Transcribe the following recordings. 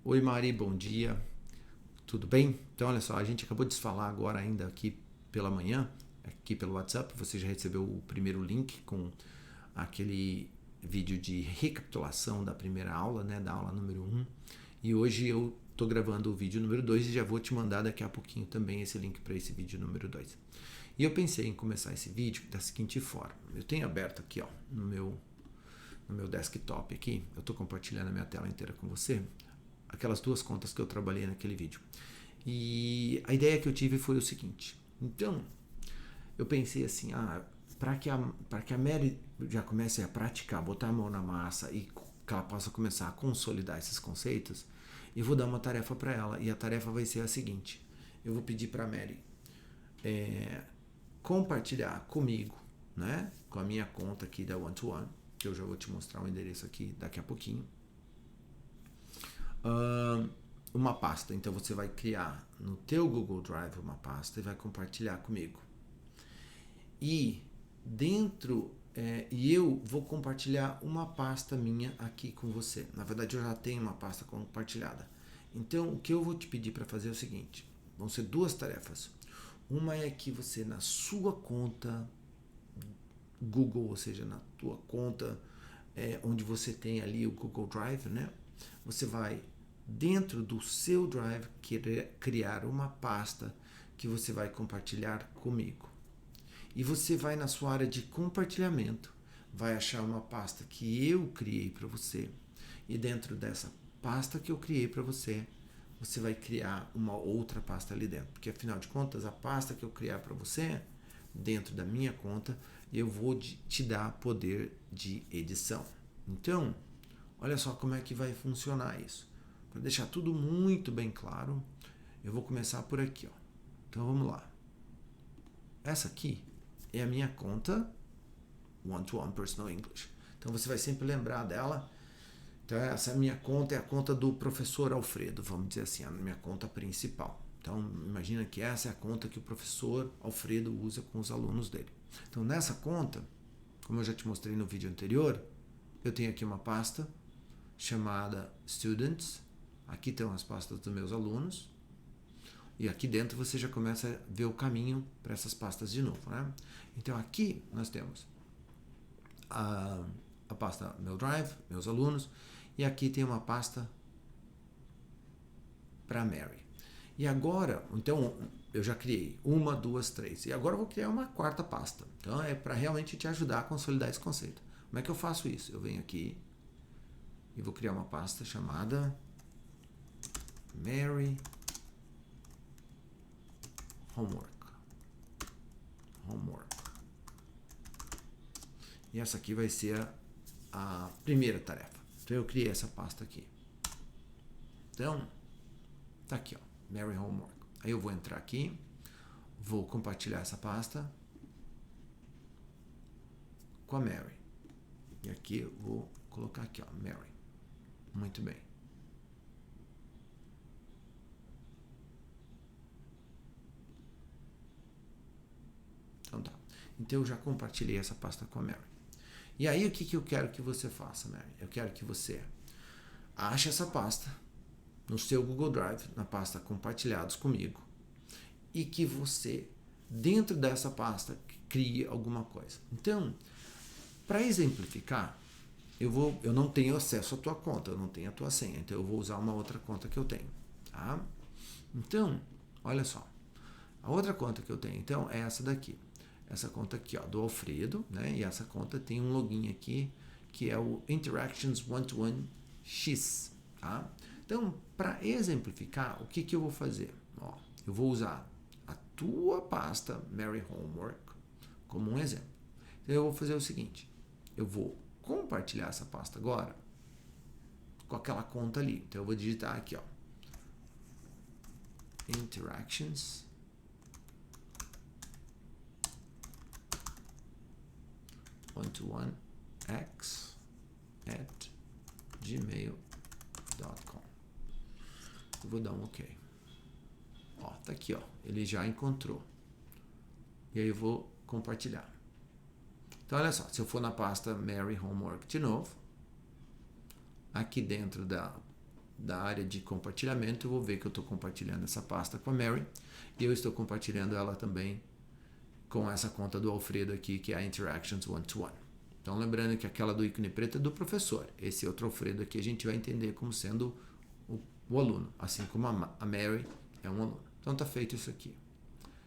Oi Mari, bom dia, tudo bem? Então olha só, a gente acabou de se falar agora ainda aqui pela manhã, aqui pelo WhatsApp, você já recebeu o primeiro link com aquele vídeo de recapitulação da primeira aula, né, da aula número 1, e hoje eu estou gravando o vídeo número 2 e já vou te mandar daqui a pouquinho também esse link para esse vídeo número 2. E eu pensei em começar esse vídeo da seguinte forma, eu tenho aberto aqui ó, no meu desktop aqui, eu estou compartilhando a minha tela inteira com você, aquelas duas contas que eu trabalhei naquele vídeo. E a ideia que eu tive foi o seguinte. Então, eu pensei assim, para que a Mary já comece a praticar, botar a mão na massa e que ela possa começar a consolidar esses conceitos, eu vou dar uma tarefa para ela. E a tarefa vai ser a seguinte. Eu vou pedir para a Mary compartilhar comigo, né, com a minha conta aqui da One to One, que eu já vou te mostrar o endereço aqui daqui a pouquinho, uma pasta. Então você vai criar no teu Google Drive uma pasta e vai compartilhar comigo. E dentro e eu vou compartilhar uma pasta minha aqui com você. Na verdade eu já tenho uma pasta compartilhada. Então o que eu vou te pedir para fazer é o seguinte. Vão ser duas tarefas. Uma é que você na sua conta Google, ou seja, na tua conta onde você tem ali o Google Drive, né? Você vai dentro do seu Drive criar uma pasta que você vai compartilhar comigo. E você vai na sua área de compartilhamento, vai achar uma pasta que eu criei para você. E dentro dessa pasta que eu criei para você, você vai criar uma outra pasta ali dentro. Porque afinal de contas, a pasta que eu criar para você, dentro da minha conta, eu vou te dar poder de edição. Então, olha só como é que vai funcionar isso. Para deixar tudo muito bem claro, eu vou começar por aqui. Ó. Então vamos lá. Essa aqui é a minha conta One to One Personal English. Então você vai sempre lembrar dela. Então essa minha conta é a conta do professor Alfredo, vamos dizer assim, a minha conta principal. Então imagina que essa é a conta que o professor Alfredo usa com os alunos dele. Então nessa conta, como eu já te mostrei no vídeo anterior, eu tenho aqui uma pasta chamada Students. Aqui estão as pastas dos meus alunos. E aqui dentro você já começa a ver o caminho para essas pastas de novo, né? Então aqui nós temos a pasta Meu Drive, meus alunos, e aqui tem uma pasta para Mary. E agora, então eu já criei uma, duas, três. E agora eu vou criar uma quarta pasta. Então é para realmente te ajudar a consolidar esse conceito. Como é que eu faço isso? Eu venho aqui e vou criar uma pasta chamada Mary Homework. E essa aqui vai ser a primeira tarefa. Então eu criei essa pasta aqui. Então, tá aqui, ó, Mary Homework. Aí eu vou entrar aqui, vou compartilhar essa pasta com a Mary. E aqui eu vou colocar aqui, ó, Mary. Muito bem. Então tá. Então eu já compartilhei essa pasta com a Mary. E aí o que eu quero que você faça, Mary? Eu quero que você ache essa pasta no seu Google Drive, na pasta compartilhados comigo, e que você, dentro dessa pasta, crie alguma coisa. Então, para exemplificar, eu não tenho acesso à tua conta, eu não tenho a tua senha, então eu vou usar uma outra conta que eu tenho. Tá? Então, olha só. A outra conta que eu tenho, então, é essa daqui. Essa conta aqui, ó, do Alfredo, né? E essa conta tem um login aqui, que é o Interactions One-to-One X, tá? Então, para exemplificar, o que eu vou fazer? Ó, eu vou usar a tua pasta Mary Homework como um exemplo. Então, eu vou fazer o seguinte, eu vou compartilhar essa pasta agora com aquela conta ali. Então, eu vou digitar aqui, ó, Interactions One-to-One X at gmail.com. Eu vou dar um OK. Ó, tá aqui, ó. Ele já encontrou. E aí eu vou compartilhar. Então, olha só. Se eu for na pasta Mary Homework de novo, aqui dentro da área de compartilhamento, eu vou ver que eu estou compartilhando essa pasta com a Mary e eu estou compartilhando ela também com essa conta do Alfredo aqui, que é a Interactions One-to-One. Então, lembrando que aquela do ícone preto é do professor. Esse outro Alfredo aqui a gente vai entender como sendo o aluno, assim como a Mary é um aluno. Então, tá feito isso aqui.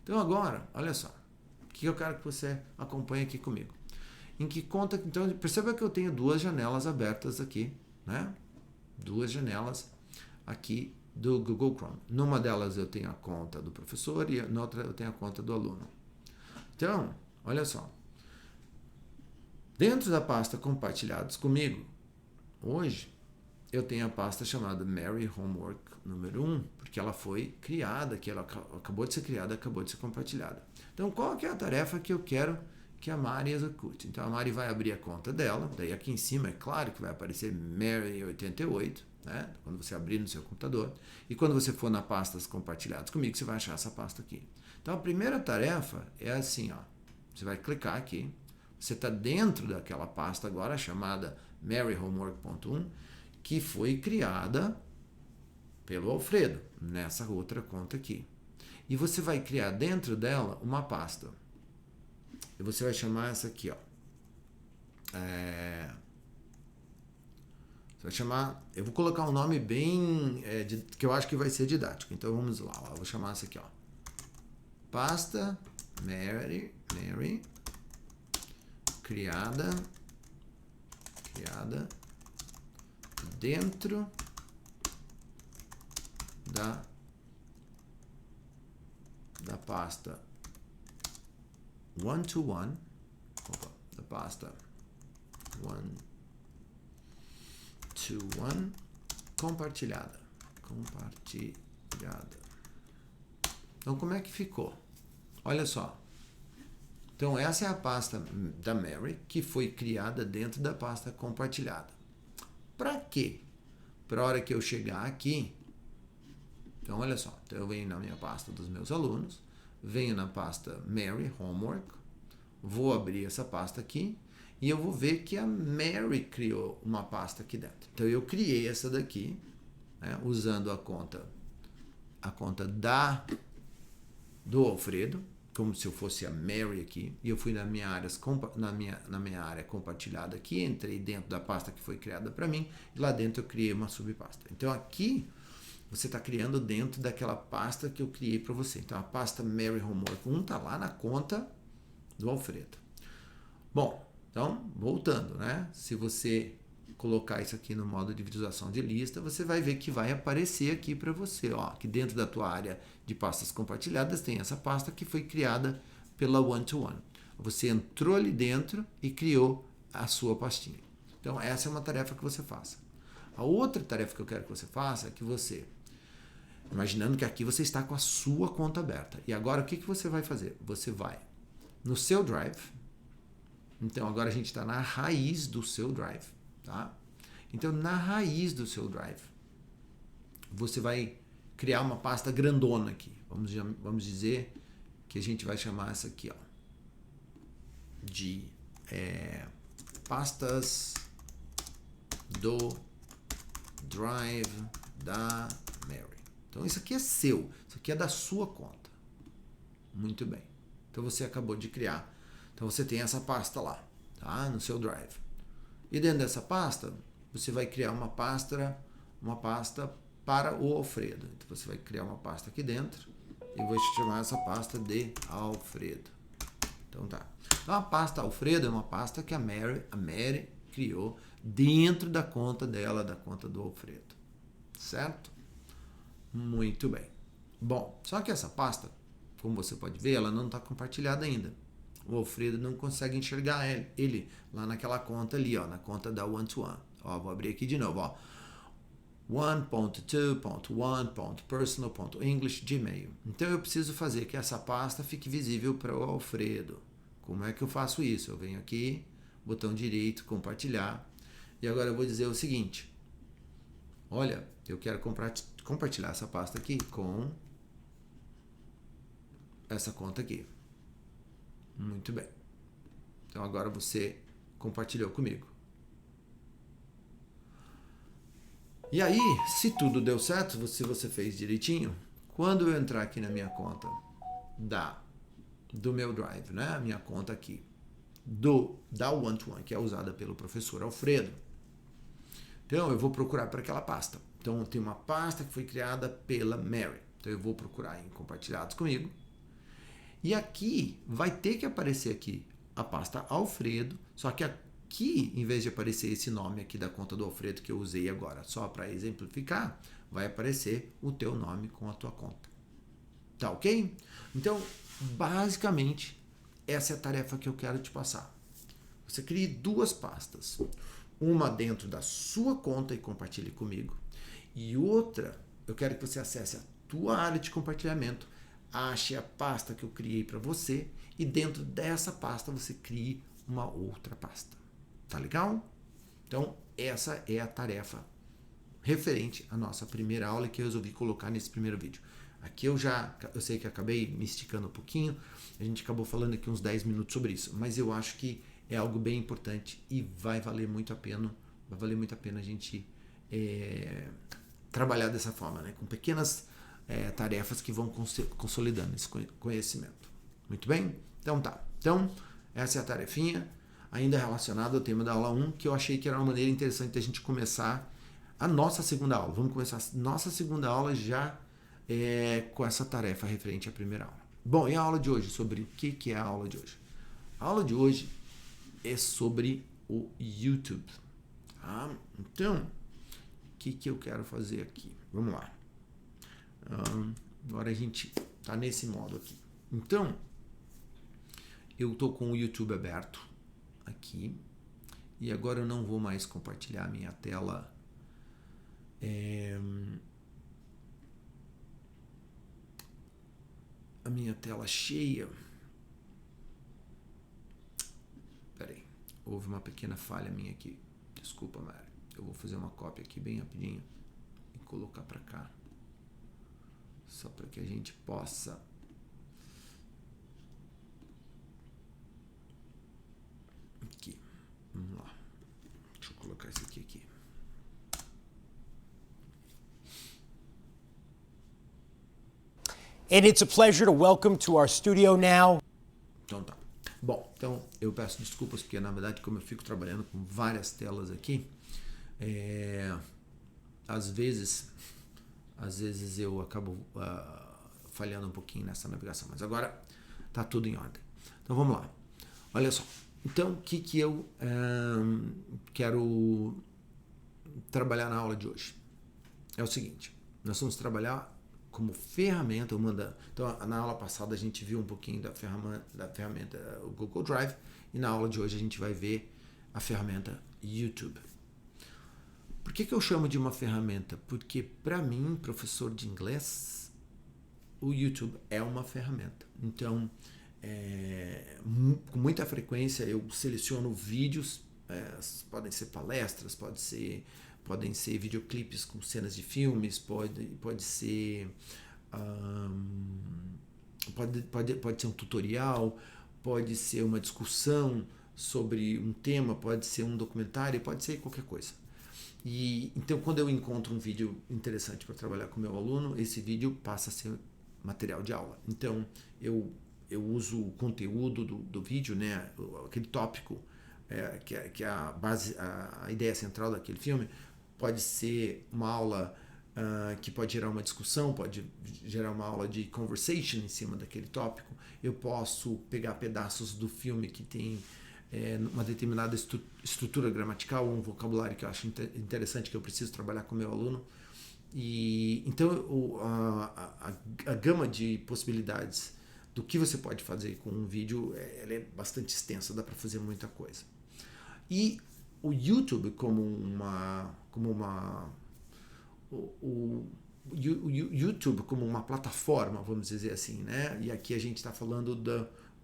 Então, agora, olha só. O que eu quero que você acompanhe aqui comigo? Em que conta... Então, perceba que eu tenho duas janelas abertas aqui, né? Duas janelas aqui do Google Chrome. Numa delas eu tenho a conta do professor e na outra eu tenho a conta do aluno. Então, olha só. Dentro da pasta compartilhados comigo, hoje eu tenho a pasta chamada Mary Homework número 1, porque ela foi criada, que ela acabou de ser criada, acabou de ser compartilhada. Então, qual que é a tarefa que eu quero que a Mari execute? Então, a Mari vai abrir a conta dela, daí aqui em cima é claro que vai aparecer Mary88, né? Quando você abrir no seu computador. E quando você for na pastas compartilhadas comigo, você vai achar essa pasta aqui. Então, a primeira tarefa é assim, ó. Você vai clicar aqui. Você está dentro daquela pasta agora chamada maryhomework.1, que foi criada pelo Alfredo, nessa outra conta aqui. E você vai criar dentro dela uma pasta. E você vai chamar essa aqui, ó. Você vai chamar... Eu vou colocar um nome bem... que eu acho que vai ser didático. Então, vamos lá. Ó, eu vou chamar essa aqui, ó. Pasta Mary criada dentro da pasta One-to-One, da pasta One-to-One compartilhada. Então, como é que ficou? Olha só. Então, essa é a pasta da Mary, que foi criada dentro da pasta compartilhada. Para quê? Para a hora que eu chegar aqui, então, olha só, então eu venho na minha pasta dos meus alunos, venho na pasta Mary Homework, vou abrir essa pasta aqui, e eu vou ver que a Mary criou uma pasta aqui dentro. Então, eu criei essa daqui, né, usando a conta do Alfredo, como se eu fosse a Mary aqui, e eu fui na minha área compartilhada aqui, entrei dentro da pasta que foi criada para mim, e lá dentro eu criei uma subpasta. Então aqui você está criando dentro daquela pasta que eu criei para você. Então a pasta Mary Homework 1 está lá na conta do Alfredo. Bom, então voltando, né? Se você colocar isso aqui no modo de visualização de lista, você vai ver que vai aparecer aqui para você, ó, que dentro da tua área de pastas compartilhadas tem essa pasta que foi criada pela One-to-One. Você entrou ali dentro e criou a sua pastinha. Então, essa é uma tarefa que você faça. A outra tarefa que eu quero que você faça é que você, imaginando que aqui você está com a sua conta aberta. E agora, o que você vai fazer? Você vai no seu Drive. Então, agora a gente está na raiz do seu Drive. Tá? Então, na raiz do seu Drive, você vai criar uma pasta grandona aqui. Vamos dizer que a gente vai chamar essa aqui, ó, de pastas do Drive da Mary. Então, isso aqui é seu. Isso aqui é da sua conta. Muito bem. Então, você acabou de criar. Então, você tem essa pasta lá, tá? No seu Drive. E dentro dessa pasta, você vai criar uma pasta para o Alfredo. Então, você vai criar uma pasta aqui dentro e vou chamar essa pasta de Alfredo. Então, tá. Então, a pasta Alfredo é uma pasta que a Mary criou dentro da conta dela, da conta do Alfredo. Certo? Muito bem. Bom, só que essa pasta, como você pode ver, ela não está compartilhada ainda. O Alfredo não consegue enxergar ele lá naquela conta ali, ó, na conta da One-to-One. Ó, vou abrir aqui de novo, ó. 1.2.1.personal.english Gmail. Então eu preciso fazer que essa pasta fique visível para o Alfredo. Como é que eu faço isso? Eu venho aqui, botão direito, compartilhar. E agora eu vou dizer o seguinte. Olha, eu quero compartilhar essa pasta aqui com essa conta aqui. Muito bem. Então agora você compartilhou comigo. E aí, se tudo deu certo, se você fez direitinho, quando eu entrar aqui na minha conta do meu Drive, né? A minha conta aqui da One-to-One, que é usada pelo professor Alfredo. Então, eu vou procurar por aquela pasta. Então, tem uma pasta que foi criada pela Mary. Então, eu vou procurar em compartilhados comigo. E aqui, vai ter que aparecer aqui a pasta Alfredo, só que aqui, em vez de aparecer esse nome aqui da conta do Alfredo que eu usei agora, só para exemplificar, vai aparecer o teu nome com a tua conta. Tá ok? Então, basicamente, essa é a tarefa que eu quero te passar. Você crie duas pastas. Uma dentro da sua conta e compartilhe comigo. E outra, eu quero que você acesse a tua área de compartilhamento, ache a pasta que eu criei para você e dentro dessa pasta você crie uma outra pasta. Tá legal? Então, essa é a tarefa referente à nossa primeira aula que eu resolvi colocar nesse primeiro vídeo. Aqui eu sei que acabei me esticando um pouquinho, a gente acabou falando aqui uns 10 minutos sobre isso, mas eu acho que é algo bem importante e vai valer muito a pena a gente trabalhar dessa forma, né? Com pequenas tarefas que vão consolidando esse conhecimento. Muito bem? Então tá. Então, essa é a tarefinha, ainda relacionada ao tema da aula 1, que eu achei que era uma maneira interessante de a gente começar a nossa segunda aula. Vamos começar a nossa segunda aula já com essa tarefa referente à primeira aula. Bom, e a aula de hoje? Sobre o que é a aula de hoje? A aula de hoje é sobre o YouTube. Tá? Então, o que eu quero fazer aqui? Vamos lá. Agora a gente está nesse modo aqui. Então, eu estou com o YouTube aberto aqui. E agora eu não vou mais compartilhar a minha tela. A minha tela cheia. Peraí, houve uma pequena falha minha aqui. Desculpa, Mari. Eu vou fazer uma cópia aqui bem rapidinho e colocar para cá. Só para que a gente possa aqui. Vamos lá. Deixa eu colocar isso aqui. And it's a pleasure to welcome to our studio now. Então tá. Bom, então eu peço desculpas porque na verdade como eu fico trabalhando com várias telas aqui, às vezes eu acabo falhando um pouquinho nessa navegação, mas agora tá tudo em ordem. Então vamos lá. Olha só. Então o que eu quero trabalhar na aula de hoje? É o seguinte, nós vamos trabalhar como ferramenta, então na aula passada a gente viu um pouquinho da ferramenta o Google Drive e na aula de hoje a gente vai ver a ferramenta YouTube. Por que eu chamo de uma ferramenta? Porque para mim, professor de inglês, o YouTube é uma ferramenta. Então, com muita frequência eu seleciono vídeos, podem ser palestras, podem ser videoclipes com cenas de filmes, pode ser um tutorial, pode ser uma discussão sobre um tema, pode ser um documentário, pode ser qualquer coisa. E então quando eu encontro um vídeo interessante para trabalhar com o meu aluno, esse vídeo passa a ser material de aula. Então eu uso o conteúdo do vídeo, né, aquele tópico que é a base, a ideia central daquele filme. Pode ser uma aula que pode gerar uma discussão, pode gerar uma aula de conversation em cima daquele tópico. Eu posso pegar pedaços do filme que tem uma determinada estrutura gramatical, um vocabulário que eu acho interessante, que eu preciso trabalhar com o meu aluno. E então a gama de possibilidades do que você pode fazer com um vídeo ela é bastante extensa, dá para fazer muita coisa. E o YouTube YouTube como uma plataforma, vamos dizer assim, né? E aqui a gente está falando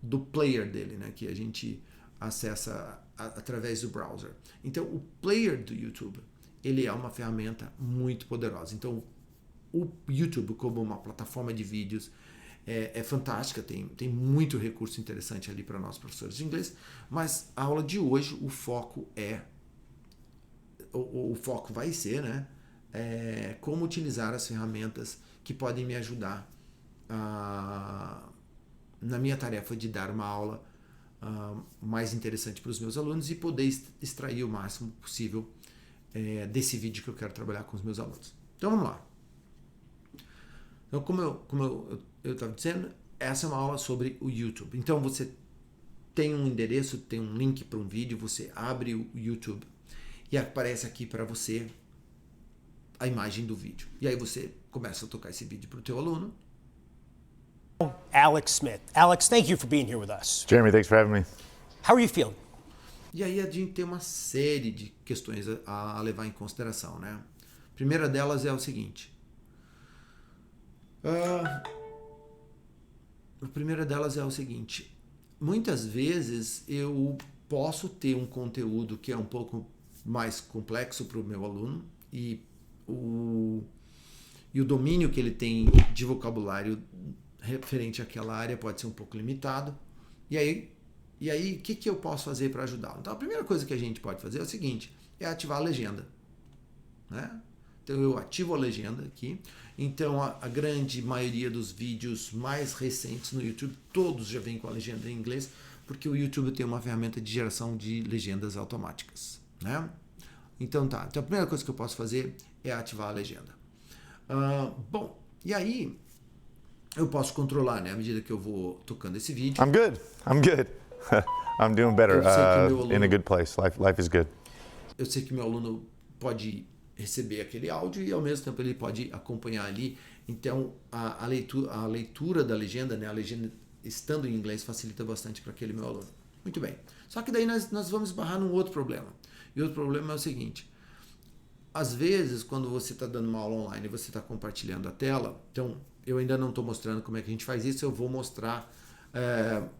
do player dele, né? Que a gente acessa através do browser. Então, o player do YouTube, ele é uma ferramenta muito poderosa. Então, o YouTube como uma plataforma de vídeos é fantástica, tem muito recurso interessante ali para nós professores de inglês, mas a aula de hoje, o foco vai ser, né, como utilizar as ferramentas que podem me ajudar na minha tarefa de dar uma aula mais interessante para os meus alunos e poder extrair o máximo possível desse vídeo que eu quero trabalhar com os meus alunos. Então vamos lá. Então, como eu estava dizendo, essa é uma aula sobre o YouTube. Então você tem um endereço, tem um link para um vídeo, você abre o YouTube e aparece aqui para você a imagem do vídeo. E aí você começa a tocar esse vídeo para o teu aluno. Alex Smith. Alex, thank you for being here with us. Jeremy, thanks for having me. How are you feeling? E aí a gente tem uma série de questões a levar em consideração, né? A primeira delas é o seguinte. Muitas vezes eu posso ter um conteúdo que é um pouco mais complexo para o meu aluno e o domínio que ele tem de vocabulário referente àquela área pode ser um pouco limitado. E aí o que eu posso fazer para ajudá-lo? Então, a primeira coisa que a gente pode fazer é o seguinte, é ativar a legenda, né? Então, eu ativo a legenda aqui. Então, a grande maioria dos vídeos mais recentes no YouTube, todos já vêm com a legenda em inglês, porque o YouTube tem uma ferramenta de geração de legendas automáticas, né? Então, tá. Então, a primeira coisa que eu posso fazer é ativar a legenda. Bom, e aí eu posso controlar, né? À medida que eu vou tocando esse vídeo. I'm good. I'm doing better. In a good place. Life is good. Eu sei que meu aluno pode receber aquele áudio e ao mesmo tempo ele pode acompanhar ali. Então a leitura da legenda, né? A legenda estando em inglês facilita bastante para aquele meu aluno. Muito bem. Só que daí nós vamos esbarrar num outro problema. E outro problema é o seguinte. Às vezes, quando você está dando uma aula online e você está compartilhando a tela, então eu ainda não estou mostrando como é que a gente faz isso, eu vou mostrar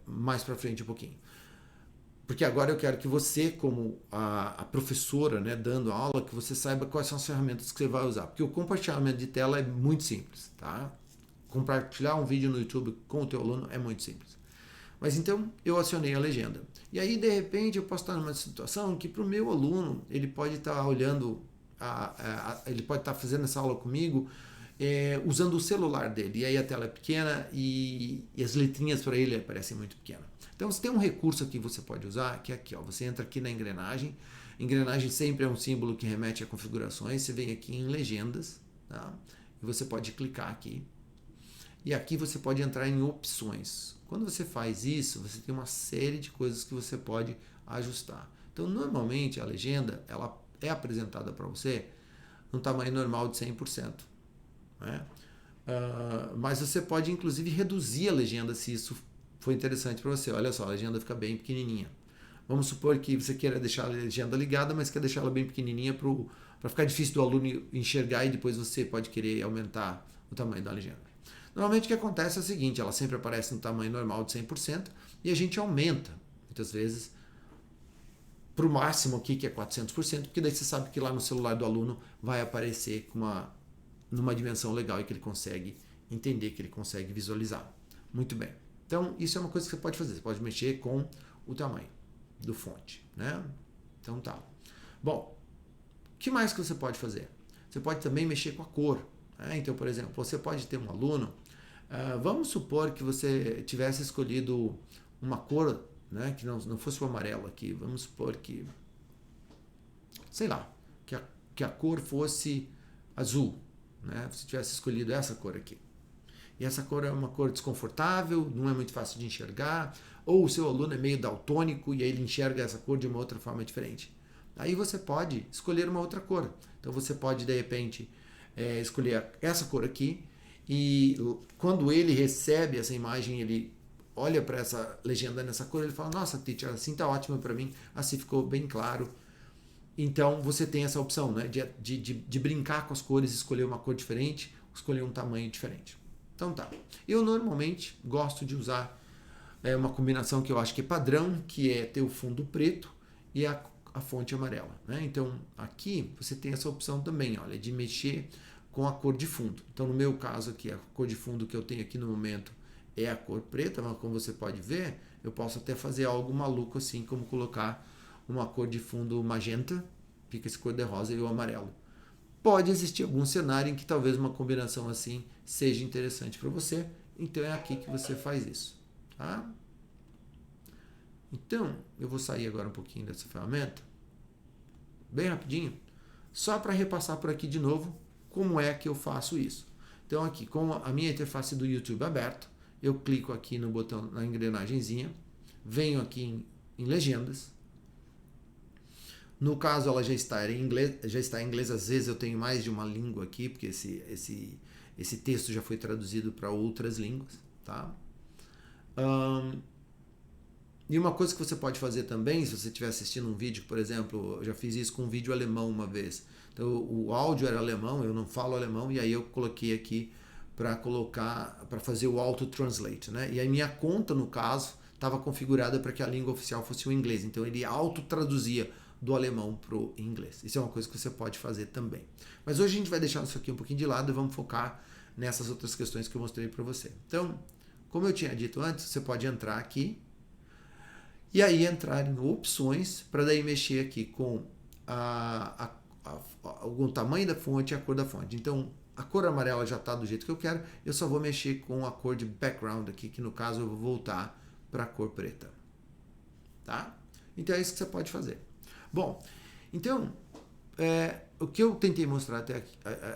mais para frente um pouquinho. Porque agora eu quero que você, como a professora, né, dando a aula, que você saiba quais são as ferramentas que você vai usar. Porque o compartilhamento de tela é muito simples, tá? Compartilhar um vídeo no YouTube com o teu aluno é muito simples. Mas então eu acionei a legenda. E aí, de repente, eu posso estar numa situação que para o meu aluno, ele pode estar olhando, ele pode estar fazendo essa aula comigo, usando o celular dele. E aí a tela é pequena e as letrinhas para ele aparecem muito pequenas. Então você tem um recurso aqui que você pode usar, que é aqui, ó, você entra aqui na engrenagem. Engrenagem sempre é um símbolo que remete a configurações. Você vem aqui em legendas, tá? E você pode clicar aqui. E aqui você pode entrar em opções. Quando você faz isso, você tem uma série de coisas que você pode ajustar. Então, normalmente, a legenda ela é apresentada para você no tamanho normal de 100%. Né? Mas você pode, inclusive, reduzir a legenda se isso for interessante para você. Olha só, a legenda fica bem pequenininha. Vamos supor que você queira deixar a legenda ligada, mas quer deixar ela bem pequenininha para ficar difícil do aluno enxergar e depois você pode querer aumentar o tamanho da legenda. Normalmente o que acontece é o seguinte, ela sempre aparece no tamanho normal de 100% e a gente aumenta, muitas vezes, para o máximo aqui, que é 400%, porque daí você sabe que lá no celular do aluno vai aparecer numa dimensão legal e que ele consegue entender, que ele consegue visualizar. Muito bem. Então, isso é uma coisa que você pode fazer. Você pode mexer com o tamanho do fonte, né? Então, tá. Bom, o que mais que você pode fazer? Você pode também mexer com a cor. Né? Então, por exemplo, você pode ter um aluno, vamos supor que você tivesse escolhido uma cor, né, que não fosse o amarelo aqui. Vamos supor que, sei lá, que a cor fosse azul. Né? Você tivesse escolhido essa cor aqui. E essa cor é uma cor desconfortável, não é muito fácil de enxergar, ou o seu aluno é meio daltônico e aí ele enxerga essa cor de uma outra forma diferente. Aí você pode escolher uma outra cor. Então você pode, de repente, escolher essa cor aqui e quando ele recebe essa imagem, ele olha para essa legenda nessa cor, ele fala, nossa, teacher, assim tá ótimo para mim, assim ficou bem claro. Então você tem essa opção, né, de brincar com as cores, escolher uma cor diferente, escolher um tamanho diferente. Então tá. Eu normalmente gosto de usar uma combinação que eu acho que é padrão, que é ter o fundo preto e a fonte amarela. Né? Então aqui você tem essa opção também, olha, de mexer com a cor de fundo. Então no meu caso aqui, a cor de fundo que eu tenho aqui no momento é a cor preta, mas como você pode ver, eu posso até fazer algo maluco assim, como colocar uma cor de fundo magenta, fica esse cor de rosa e o amarelo. pode existir algum cenário em que talvez uma combinação assim seja interessante para você. Então é aqui que você faz isso. Tá? Então, eu vou sair agora um pouquinho dessa ferramenta, bem rapidinho, só para repassar por aqui de novo como é que eu faço isso. Então aqui, com a minha interface do YouTube aberto, eu clico aqui no botão, na engrenagemzinha, venho aqui em legendas. No caso, ela já está em inglês, às vezes eu tenho mais de uma língua aqui, porque esse texto já foi traduzido para outras línguas, tá? E uma coisa que você pode fazer também, se você estiver assistindo um vídeo, por exemplo, eu já fiz isso com um vídeo alemão uma vez. Então, o áudio era alemão, eu não falo alemão, e aí eu coloquei aqui para fazer o auto-translate, né? E aí minha conta, no caso, estava configurada para que a língua oficial fosse o inglês. Então, ele auto-traduzia do alemão para o inglês. Isso é uma coisa que você pode fazer também. Mas hoje a gente vai deixar isso aqui um pouquinho de lado e vamos focar nessas outras questões que eu mostrei para você. Então, como eu tinha dito antes, você pode entrar aqui e aí entrar em opções para daí mexer aqui com o tamanho da fonte e a cor da fonte. Então, a cor amarela já está do jeito que eu quero, eu só vou mexer com a cor de background aqui, que no caso eu vou voltar para a cor preta. Tá? Então é isso que você pode fazer. Bom, então, o que eu tentei mostrar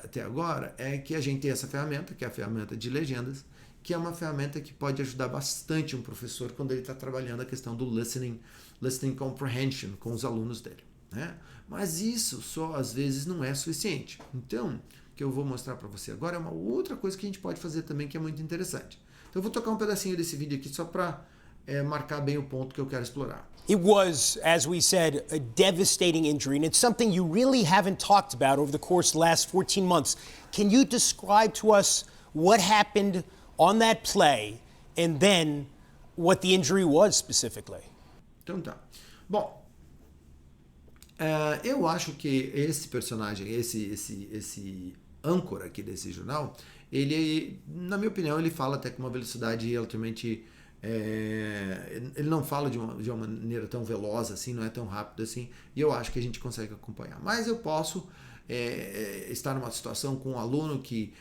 até agora é que a gente tem essa ferramenta, que é a ferramenta de legendas, que é uma ferramenta que pode ajudar bastante um professor quando ele está trabalhando a questão do listening comprehension com os alunos dele, né? Mas isso só às vezes não é suficiente. Então, o que eu vou mostrar para você agora é uma outra coisa que a gente pode fazer também que é muito interessante. Então, eu vou tocar um pedacinho desse vídeo aqui só para marcar bem o ponto que eu quero explorar. It was, as we said, a devastating injury, and it's something you really haven't talked about over the course of the last 14 months. Can you describe to us what happened on that play and then what the injury was specifically? Então tá. Bom, eu acho que esse personagem, esse âncora aqui desse jornal, ele, na minha opinião, ele fala até com uma velocidade relativamente... ele não fala de uma maneira tão veloz assim, não é tão rápido assim, e eu acho que a gente consegue acompanhar. Mas eu posso estar numa situação com um aluno que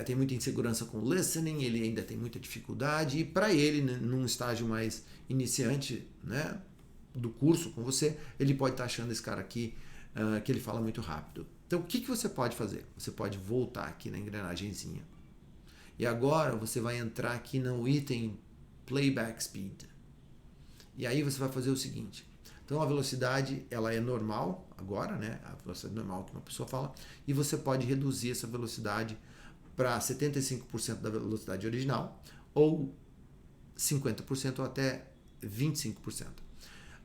tem muita insegurança com o listening, ele ainda tem muita dificuldade, e para ele, num estágio mais iniciante, né, do curso com você, ele pode estar achando esse cara aqui que ele fala muito rápido. Então, o que você pode fazer? Você pode voltar aqui na engrenagemzinha, e agora você vai entrar aqui no item Playback Speed. E aí você vai fazer o seguinte. Então a velocidade, ela é normal agora, né? A velocidade normal que uma pessoa fala. E você pode reduzir essa velocidade para 75% da velocidade original ou 50% ou até 25%.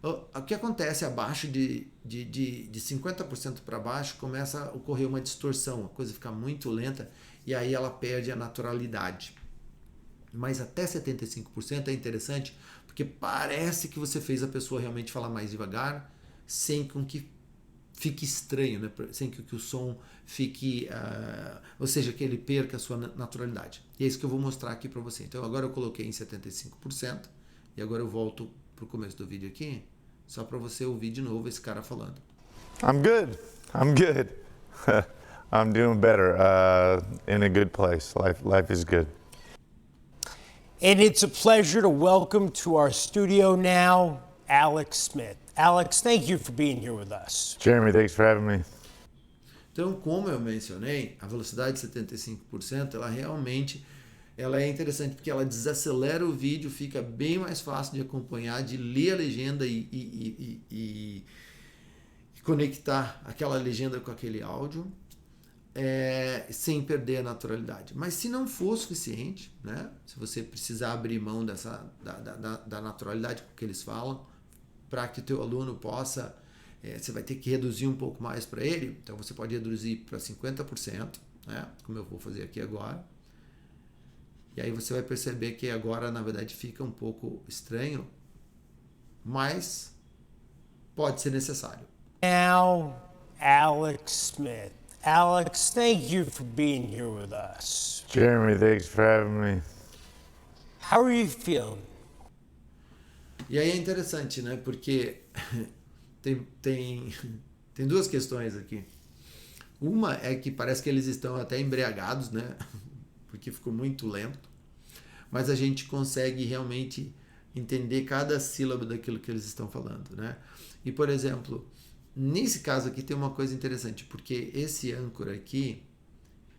O que acontece abaixo de 50% para baixo, começa a ocorrer uma distorção, a coisa fica muito lenta e aí ela perde a naturalidade. Mas até 75% é interessante, porque parece que você fez a pessoa realmente falar mais devagar, sem com que fique estranho, né? Sem que o som fique... ou seja, que ele perca a sua naturalidade. E é isso que eu vou mostrar aqui para você. Então agora eu coloquei em 75%, e agora eu volto para o começo do vídeo aqui, só para você ouvir de novo esse cara falando. I'm good. I'm doing better. In a good place. Life is good. And it's a pleasure to welcome to our studio now, Alex Smith. Alex, thank you for being here with us. Jeremy, thanks for having me. Então, como eu mencionei, a velocidade de 75%, ela é interessante porque ela desacelera o vídeo, fica bem mais fácil de acompanhar, de ler a legenda e conectar aquela legenda com aquele áudio. Sem perder a naturalidade. Mas se não for suficiente, né, se você precisar abrir mão da naturalidade com que eles falam, para que o teu aluno possa, você vai ter que reduzir um pouco mais para ele, então você pode reduzir para 50%, né, como eu vou fazer aqui agora. E aí você vai perceber que agora, na verdade, fica um pouco estranho, mas pode ser necessário. Now, Alex Smith. Alex, thank you for being here with us. Jeremy, thanks for having me. How are you feeling? E aí é interessante, né? Porque tem duas questões aqui. Uma é que parece que eles estão até embriagados, né? Porque ficou muito lento. Mas a gente consegue realmente entender cada sílaba daquilo que eles estão falando, né? E, por exemplo, nesse caso aqui tem uma coisa interessante, porque esse âncora aqui,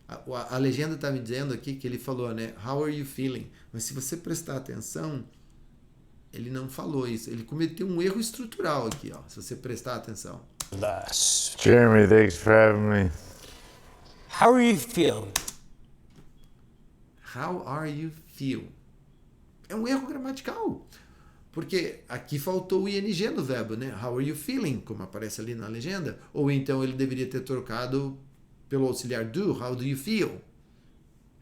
a legenda está me dizendo aqui que ele falou, né? How are you feeling? Mas se você prestar atenção, ele não falou isso. Ele cometeu um erro estrutural aqui, ó. Se você prestar atenção. Jeremy, thanks for having me. How are you feeling? How are you feel? É um erro gramatical. Porque aqui faltou o ing no verbo, né? How are you feeling? Como aparece ali na legenda. Ou então ele deveria ter trocado pelo auxiliar do. How do you feel?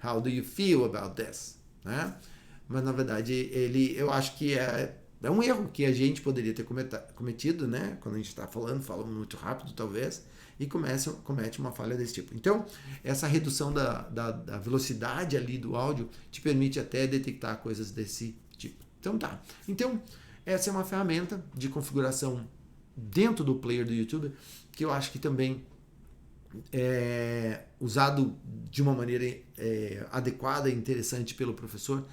How do you feel about this? Né? Mas na verdade eu acho que é um erro que a gente poderia ter cometido, né? Quando a gente está fala muito rápido talvez, e comete uma falha desse tipo. Então, essa redução da velocidade ali do áudio te permite até detectar coisas desse tipo. Então tá. Então, essa é uma ferramenta de configuração dentro do player do YouTube que eu acho que também usado de uma maneira adequada e interessante pelo professor,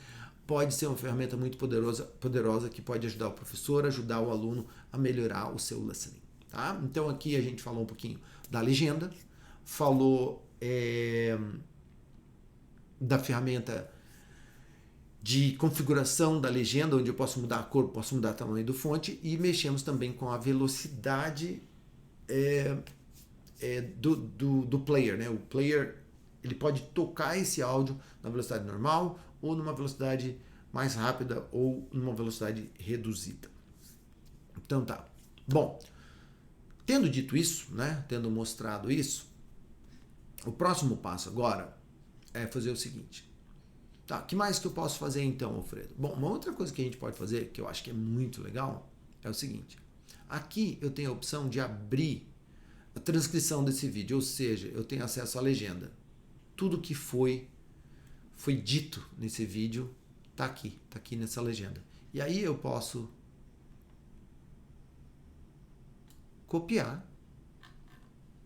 pode ser uma ferramenta muito poderosa que pode ajudar o professor, ajudar o aluno a melhorar o seu listening. Tá? Então aqui a gente falou um pouquinho da legenda, falou da ferramenta de configuração da legenda, onde eu posso mudar a cor, posso mudar o tamanho do fonte, e mexemos também com a velocidade do player, né? O player ele pode tocar esse áudio na velocidade normal ou numa velocidade mais rápida ou numa velocidade reduzida. Então tá. Bom, tendo dito isso, né? Tendo mostrado isso, o próximo passo agora é fazer o seguinte. Tá, o que mais que eu posso fazer então, Alfredo? Bom, uma outra coisa que a gente pode fazer, que eu acho que é muito legal, é o seguinte. Aqui eu tenho a opção de abrir a transcrição desse vídeo, ou seja, eu tenho acesso à legenda. Tudo que foi dito nesse vídeo tá aqui nessa legenda. E aí eu posso copiar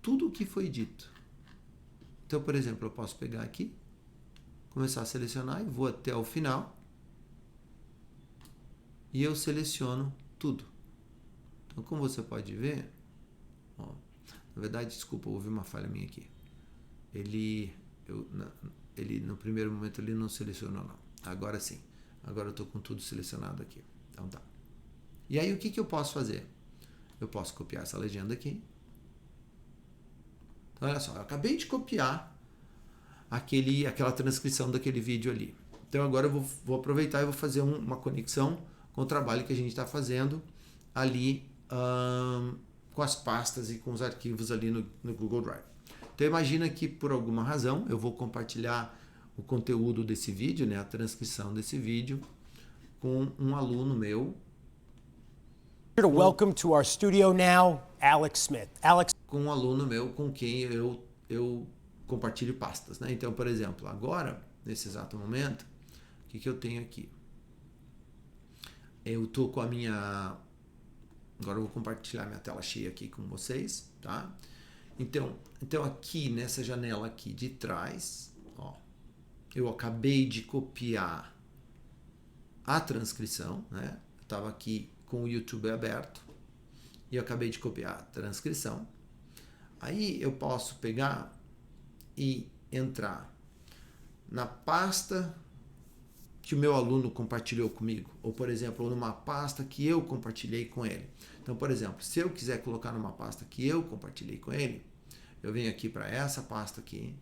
tudo o que foi dito. Então, por exemplo, eu posso pegar aqui, começar a selecionar e vou até o final e eu seleciono tudo. Então, como você pode ver, ó, na verdade, desculpa, houve uma falha minha aqui. Ele no primeiro momento ele não selecionou não. Agora sim. Agora eu estou com tudo selecionado aqui. Então tá. E aí o que eu posso fazer? Eu posso copiar essa legenda aqui. Então olha só, eu acabei de copiar aquela transcrição daquele vídeo ali. Então agora eu vou aproveitar e vou fazer uma conexão com o trabalho que a gente está fazendo ali com as pastas e com os arquivos ali no Google Drive. Então imagina que por alguma razão eu vou compartilhar o conteúdo desse vídeo, né, a transcrição desse vídeo, com um aluno meu. Welcome to our studio now, Alex Smith. Alex. Com um aluno meu com quem eu compartilho pastas, né? Então, por exemplo, agora, nesse exato momento, o que eu tenho aqui? Eu tô com a minha... Agora eu vou compartilhar minha tela cheia aqui com vocês, tá? Então aqui nessa janela aqui de trás, ó, eu acabei de copiar a transcrição, né? Eu estava aqui com o YouTube aberto e eu acabei de copiar a transcrição. Aí eu posso pegar e entrar na pasta que o meu aluno compartilhou comigo, ou por exemplo, numa pasta que eu compartilhei com ele. Então, por exemplo, se eu quiser colocar numa pasta que eu compartilhei com ele, eu venho aqui para essa pasta aqui,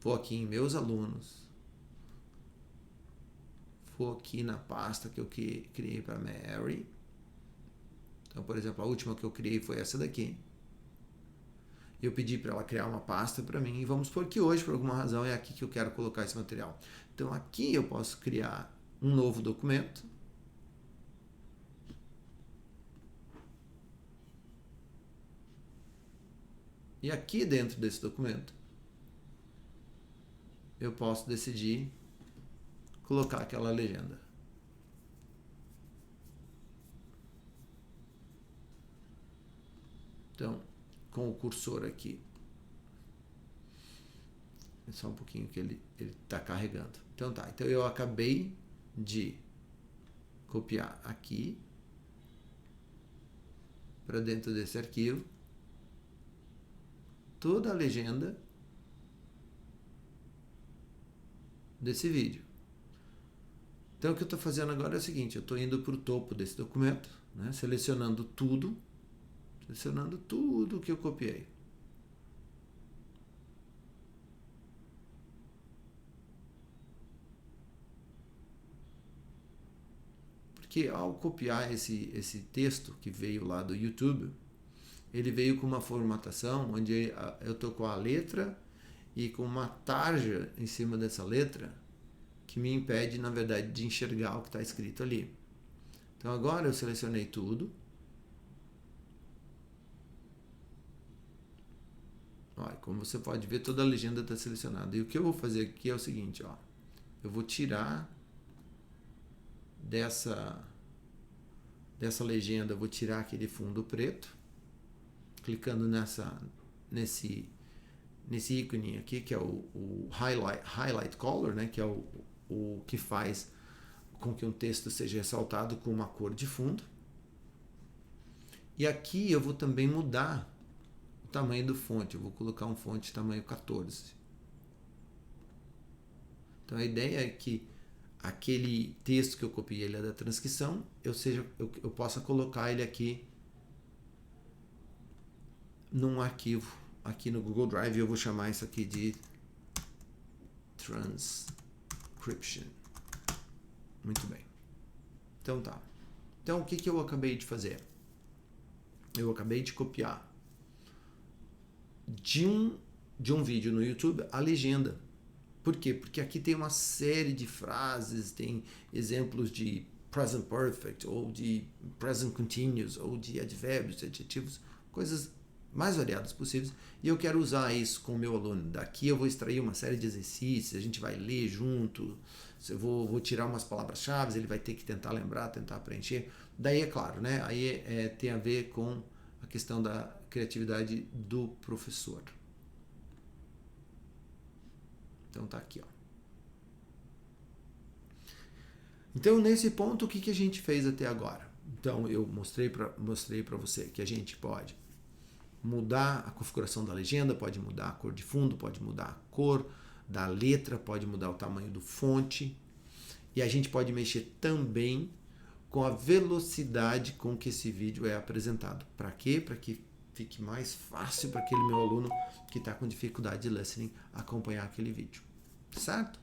vou aqui em meus alunos, vou aqui na pasta que eu criei para Mary. Então, por exemplo, a última que eu criei foi essa daqui. Eu pedi para ela criar uma pasta para mim e vamos supor que hoje, por alguma razão, é aqui que eu quero colocar esse material. Então, aqui eu posso criar um novo documento. E aqui dentro desse documento, eu posso decidir colocar aquela legenda. Então, com o cursor aqui Só um pouquinho que ele está carregando. Então tá, então eu acabei de copiar aqui para dentro desse arquivo toda a legenda desse vídeo. Então o que eu estou fazendo agora é o seguinte, eu estou indo para o topo desse documento, né, selecionando tudo que eu copiei. Porque ao copiar esse texto que veio lá do YouTube, ele veio com uma formatação onde eu estou com a letra e com uma tarja em cima dessa letra que me impede, na verdade, de enxergar o que está escrito ali. Então agora eu selecionei tudo. Olha, como você pode ver, toda a legenda está selecionada. E o que eu vou fazer aqui é o seguinte, ó. Eu vou tirar dessa legenda, eu vou tirar aquele fundo preto, clicando nesse ícone aqui, que é o highlight color, né, que é o que faz com que um texto seja ressaltado com uma cor de fundo. E aqui eu vou também mudar o tamanho do fonte, eu vou colocar um fonte tamanho 14. Então a ideia é que aquele texto que eu copiei ele é da transcrição, eu possa colocar ele aqui num arquivo aqui no Google Drive, e eu vou chamar isso aqui de transcription. Muito bem. Então tá. Então o que eu acabei de fazer? Eu acabei de copiar de um vídeo no YouTube a legenda. Por quê? Porque aqui tem uma série de frases, tem exemplos de present perfect, ou de present continuous, ou de advérbios, adjetivos, coisas mais variadas possíveis, e eu quero usar isso com o meu aluno. Daqui eu vou extrair uma série de exercícios, a gente vai ler junto, eu vou tirar umas palavras-chave, ele vai ter que tentar lembrar, tentar preencher. Daí é claro, né? Aí tem a ver com a questão da criatividade do professor. Então tá aqui, ó. Então nesse ponto o que a gente fez até agora? Então eu mostrei para você que a gente pode mudar a configuração da legenda, pode mudar a cor de fundo, pode mudar a cor da letra, pode mudar o tamanho do fonte, e a gente pode mexer também com a velocidade com que esse vídeo é apresentado. Para quê? Para que fique mais fácil para aquele meu aluno que está com dificuldade de listening acompanhar aquele vídeo, certo?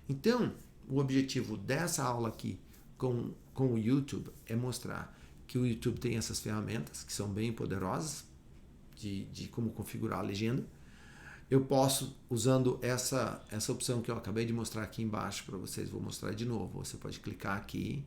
Então, o objetivo dessa aula aqui com o YouTube é mostrar que o YouTube tem essas ferramentas que são bem poderosas de como configurar a legenda. Eu posso, usando essa opção que eu acabei de mostrar aqui embaixo para vocês, vou mostrar de novo. Você pode clicar aqui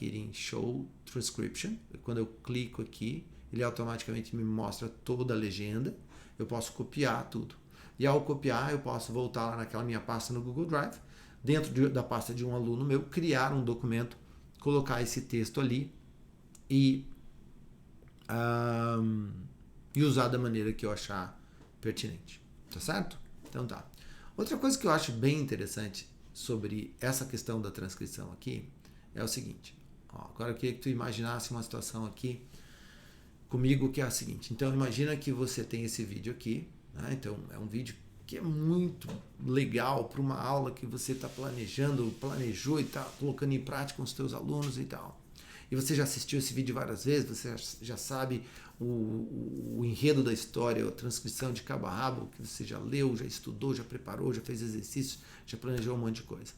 em Show Transcription. Quando eu clico aqui, ele automaticamente me mostra toda a legenda. Eu posso copiar tudo. E ao copiar, eu posso voltar lá naquela minha pasta no Google Drive, dentro da pasta de um aluno meu, criar um documento, colocar esse texto ali e usar da maneira que eu achar pertinente. Tá certo? Então tá. Outra coisa que eu acho bem interessante sobre essa questão da transcrição aqui é o seguinte. Ó, agora eu queria que tu imaginasse uma situação aqui comigo que é a seguinte. Então imagina que você tem esse vídeo aqui, né? Então é um vídeo que é muito legal para uma aula que você está planejou e está colocando em prática com os teus alunos e tal. E você já assistiu esse vídeo várias vezes, você já sabe o enredo da história, a transcrição de cabo a rabo, que você já leu, já estudou, já preparou, já fez exercícios, já planejou um monte de coisa.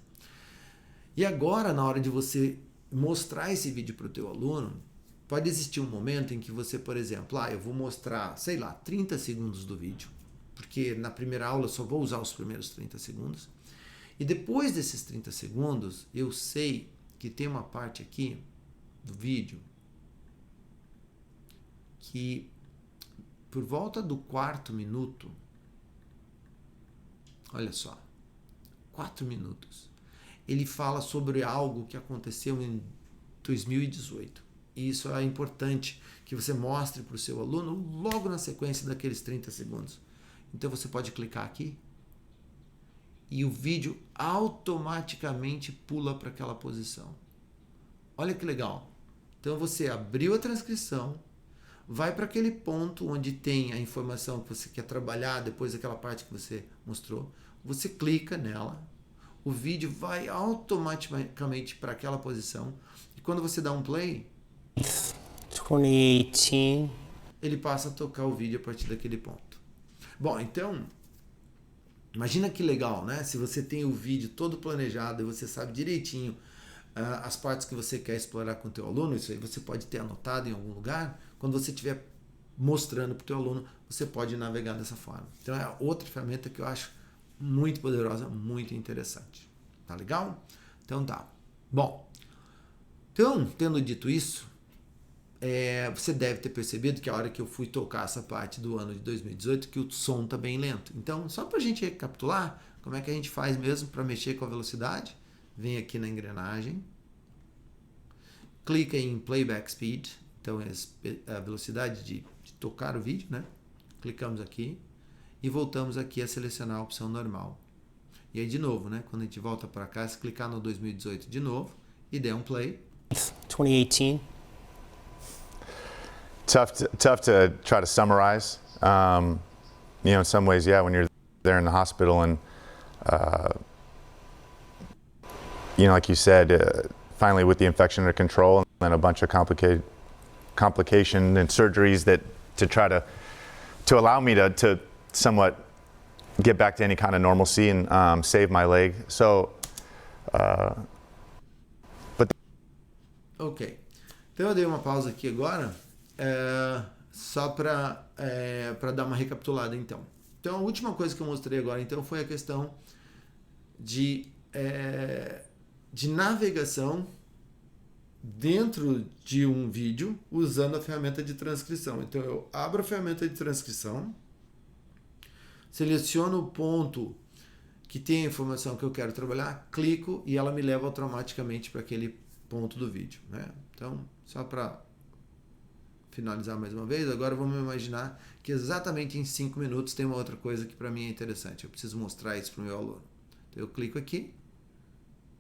E agora, na hora de você mostrar esse vídeo para o teu aluno, pode existir um momento em que você, por exemplo, eu vou mostrar, sei lá, 30 segundos do vídeo, porque na primeira aula eu só vou usar os primeiros 30 segundos, e depois desses 30 segundos, eu sei que tem uma parte aqui do vídeo que por volta do 4º minuto, olha só, 4 minutos, ele fala sobre algo que aconteceu em 2018. E isso é importante que você mostre para o seu aluno logo na sequência daqueles 30 segundos. Então você pode clicar aqui e o vídeo automaticamente pula para aquela posição. Olha que legal. Então você abriu a transcrição, vai para aquele ponto onde tem a informação que você quer trabalhar depois daquela parte que você mostrou. Você clica nela, o vídeo vai automaticamente para aquela posição e quando você dá um play, 2018. ele passa a tocar o vídeo a partir daquele ponto. Bom, então, imagina que legal, né? Se você tem o vídeo todo planejado e você sabe direitinho as partes que você quer explorar com o teu aluno, isso aí você pode ter anotado em algum lugar. Quando você estiver mostrando para o teu aluno, você pode navegar dessa forma. Então é outra ferramenta que eu acho muito poderosa, muito interessante. Tá legal? Então tá. Bom, então, tendo dito isso, você deve ter percebido que a hora que eu fui tocar essa parte do ano de 2018, que o som está bem lento. Então, só para a gente recapitular, como é que a gente faz mesmo para mexer com a velocidade? Vem aqui na engrenagem, clica em Playback Speed, então é a velocidade de tocar o vídeo, né? Clicamos aqui e voltamos aqui a selecionar a opção normal. E aí de novo, né? Quando a gente volta para cá, se clicar no 2018 de novo e der um play. 2018. Tough to try to summarize. In some ways, yeah, when you're there in the hospital and, like you said, finally with the infection under control and then a bunch of complication and surgeries that to try to allow me to somewhat get back to any kind of normalcy and save my leg. So, Ok. Então eu dei uma pausa aqui agora. Só para dar uma recapitulada então. Então a última coisa que eu mostrei agora então foi a questão de navegação dentro de um vídeo usando a ferramenta de transcrição. Então eu abro a ferramenta de transcrição, seleciono o ponto que tem a informação que eu quero trabalhar, clico e ela me leva automaticamente para aquele ponto do vídeo, né? Então, só para finalizar mais uma vez, agora vamos imaginar que exatamente em 5 minutos tem uma outra coisa que para mim é interessante. Eu preciso mostrar isso para o meu aluno. Então eu clico aqui,